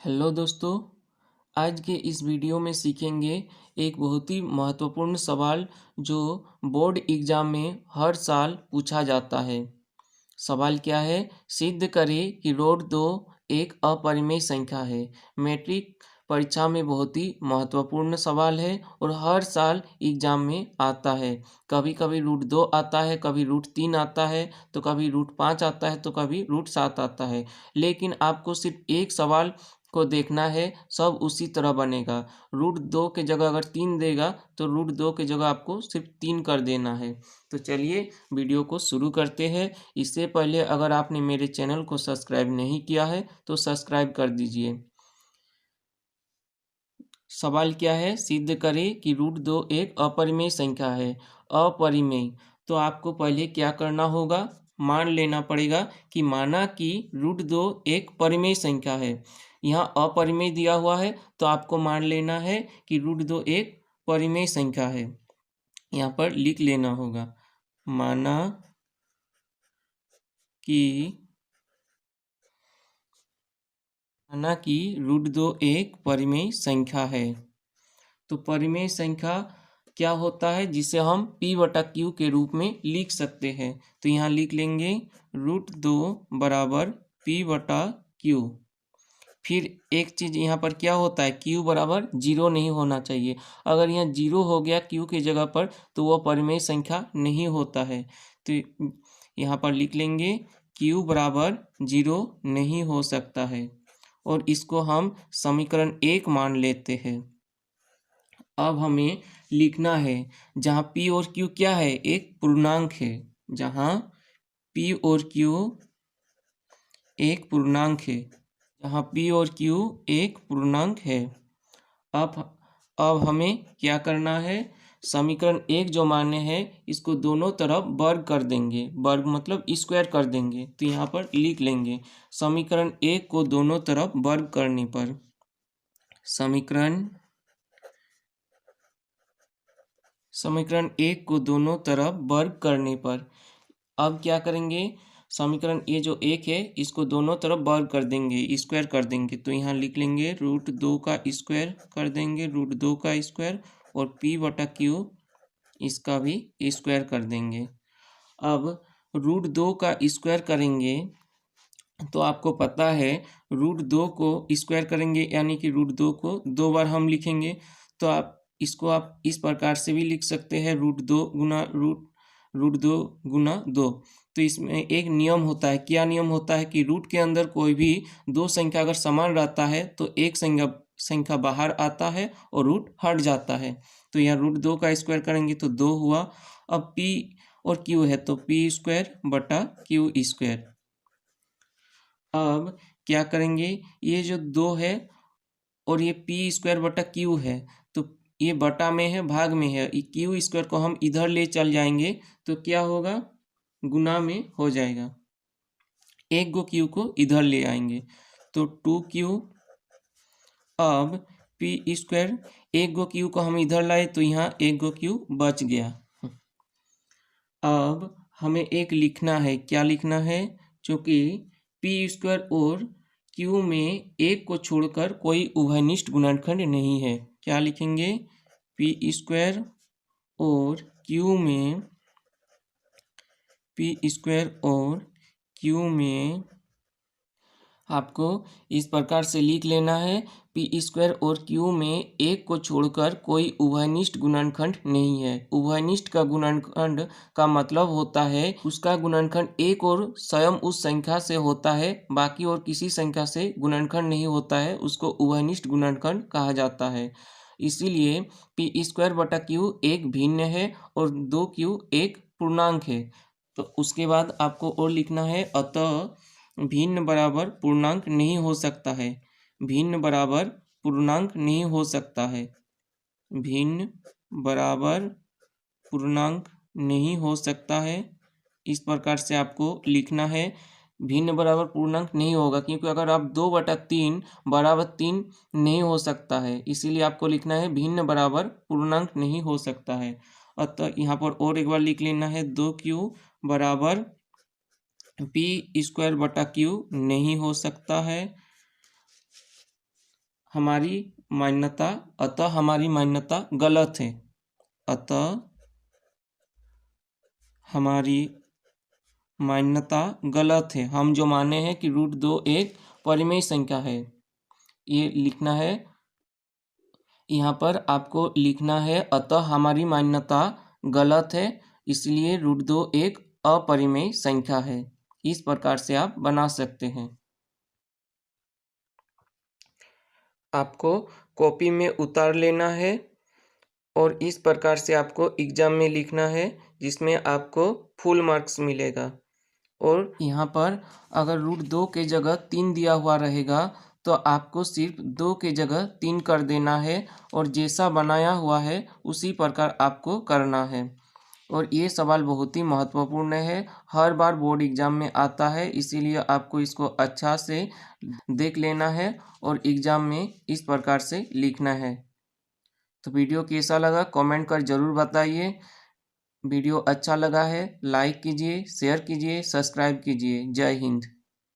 Hello दोस्तों। आज के इस वीडियो में सीखेंगे एक बहुत ही महत्वपूर्ण सवाल जो बोर्ड एग्जाम में हर साल पूछा जाता है। सवाल क्या है? सिद्ध करें कि रूट 2 एक अपरिमेय संख्या है। मैट्रिक परीक्षा में बहुत ही महत्वपूर्ण सवाल है और हर साल एग्जाम में आता है। कभी कभी रूट 2 आता है, कभी रूट 3 आता है, तो कभी रूट 5 आता है, तो कभी रूट 7 आता है। लेकिन आपको सिर्फ एक सवाल को देखना है, सब उसी तरह बनेगा। रूट 2 के जगह अगर 3 देगा तो रूट 2 के जगह आपको सिर्फ 3 कर देना है। तो चलिए वीडियो को शुरू करते हैं। इससे पहले अगर आपने मेरे चैनल को सब्सक्राइब नहीं किया है तो सब्सक्राइब कर दीजिए। सवाल क्या है? सिद्ध करें कि रूट 2 एक अपरिमेय संख्या है। अपरिमेय, तो आपको पहले क्या करना होगा? मान लेना पड़ेगा कि माना कि रूट 2 एक परिमेय संख्या है। यहाँ अपरिमेय दिया हुआ है तो आपको मान लेना है कि रूट 2 एक परिमेय संख्या है। यहाँ पर लिख लेना होगा, माना कि रूट 2 एक परिमेय संख्या है। तो परिमेय संख्या क्या होता है जिसे हम p बटा क्यू के रूप में लिख सकते हैं। तो यहाँ लिख लेंगे रूट 2 बराबर p बटा क्यू। फिर एक चीज़ यहाँ पर क्या होता है, q बराबर 0 नहीं होना चाहिए। अगर यहाँ 0 हो गया q के जगह पर तो वह परिमेय संख्या नहीं होता है। तो यहाँ पर लिख लेंगे q बराबर 0 नहीं हो सकता है और इसको हम समीकरण 1 मान लेते हैं। अब हमें लिखना है, जहाँ p और q क्या है, एक पूर्णांक है। जहाँ p और q एक पूर्णांक है, जहाँ p और q एक पूर्णांक है। अब हमें क्या करना है, समीकरण 1 जो माने हैं इसको दोनों तरफ वर्ग कर देंगे। वर्ग मतलब स्क्वायर कर देंगे। तो यहाँ पर लिख लेंगे समीकरण 1 को दोनों तरफ वर्ग करने पर, समीकरण 1 को दोनों तरफ वर्ग करने पर अब क्या करेंगे, समीकरण ये जो 1 है इसको दोनों तरफ वर्ग कर देंगे, स्क्वायर कर देंगे। तो यहाँ लिख लेंगे रूट 2 का स्क्वायर कर देंगे, रूट 2 का स्क्वायर, और p बटा क्यू इसका भी स्क्वायर कर देंगे। अब रूट 2 का स्क्वायर करेंगे तो आपको पता है रूट 2 को स्क्वायर करेंगे यानी कि रूट 2 को 2 बार हम लिखेंगे। तो आप इस प्रकार से भी लिख सकते हैं, रूट 2 गुना 2। तो इसमें एक नियम होता है। क्या नियम होता है कि रूट के अंदर कोई भी दो संख्या अगर समान रहता है तो एक संख्या बाहर आता है और रूट हट जाता है। तो यहाँ रूट 2 का स्क्वायर करेंगे तो 2 हुआ। अब p और q है तो p स्क्वायर बटा क्यू स्क्वायर। अब क्या करेंगे, ये जो 2 है और ये p स्क्वायर बटा क्यू है, तो ये बटा में है, भाग में है। क्यू स्क्वायर को हम इधर ले चल जाएंगे तो क्या होगा, गुना में हो जाएगा। एक गो क्यू को इधर ले आएंगे तो 2q। अब p स्क्वायर, एक गो क्यू को हम इधर लाए तो यहाँ एक गो क्यू बच गया। अब हमें एक लिखना है, क्या लिखना है, चूँकि p स्क्वायर और q में एक को छोड़कर कोई उभयनिष्ठ गुणनखंड नहीं है। क्या लिखेंगे, p स्क्वायर और q में आपको इस प्रकार से लिख लेना है, p स्क्वायर और q में एक को छोड़कर कोई उभयनिष्ठ गुणनखंड नहीं है। उभयनिष्ठ का गुणनखंड का मतलब होता है उसका गुणनखंड एक और स्वयं उस संख्या से होता है, बाकी और किसी संख्या से गुणनखंड नहीं होता है, उसको उभयनिष्ठ गुणनखंड कहा जाता है। इसीलिए p स्क्वायर बटा क्यू एक भिन्न है और 2q एक पूर्णांक है। तो उसके बाद आपको और लिखना है, अतः भिन्न बराबर पूर्णांक नहीं हो सकता है। भिन्न बराबर पूर्णांक नहीं हो सकता है। भिन्न बराबर पूर्णांक नहीं हो सकता है। इस प्रकार से आपको लिखना है, भिन्न बराबर पूर्णांक नहीं होगा, क्योंकि अगर आप 2/3 बराबर 3 नहीं हो सकता है, इसीलिए आपको लिखना है भिन्न बराबर पूर्णांक नहीं हो सकता है। अतः यहाँ पर और एक बार लिख लेना है, 2q बराबर p स्क्वायर बटा क्यू नहीं हो सकता है। हमारी मान्यता, अतः हमारी मान्यता गलत है। अतः हमारी मान्यता गलत है। हम जो माने हैं कि √2 एक परिमेय संख्या है, ये लिखना है। यहाँ पर आपको लिखना है अतः हमारी मान्यता गलत है, इसलिए √2 एक अपरिमेय संख्या है। इस प्रकार से आप बना सकते हैं। आपको कॉपी में उतार लेना है और इस प्रकार से आपको एग्जाम में लिखना है, जिसमें आपको फुल मार्क्स मिलेगा। और यहाँ पर अगर √2 के जगह 3 दिया हुआ रहेगा तो आपको सिर्फ 2 के जगह 3 कर देना है और जैसा बनाया हुआ है उसी प्रकार आपको करना है। और ये सवाल बहुत ही महत्वपूर्ण है, हर बार बोर्ड एग्जाम में आता है, इसीलिए आपको इसको अच्छा से देख लेना है और एग्जाम में इस प्रकार से लिखना है। तो वीडियो कैसा लगा कमेंट कर ज़रूर बताइए। वीडियो अच्छा लगा है लाइक कीजिए, शेयर कीजिए, सब्सक्राइब कीजिए। जय हिंद।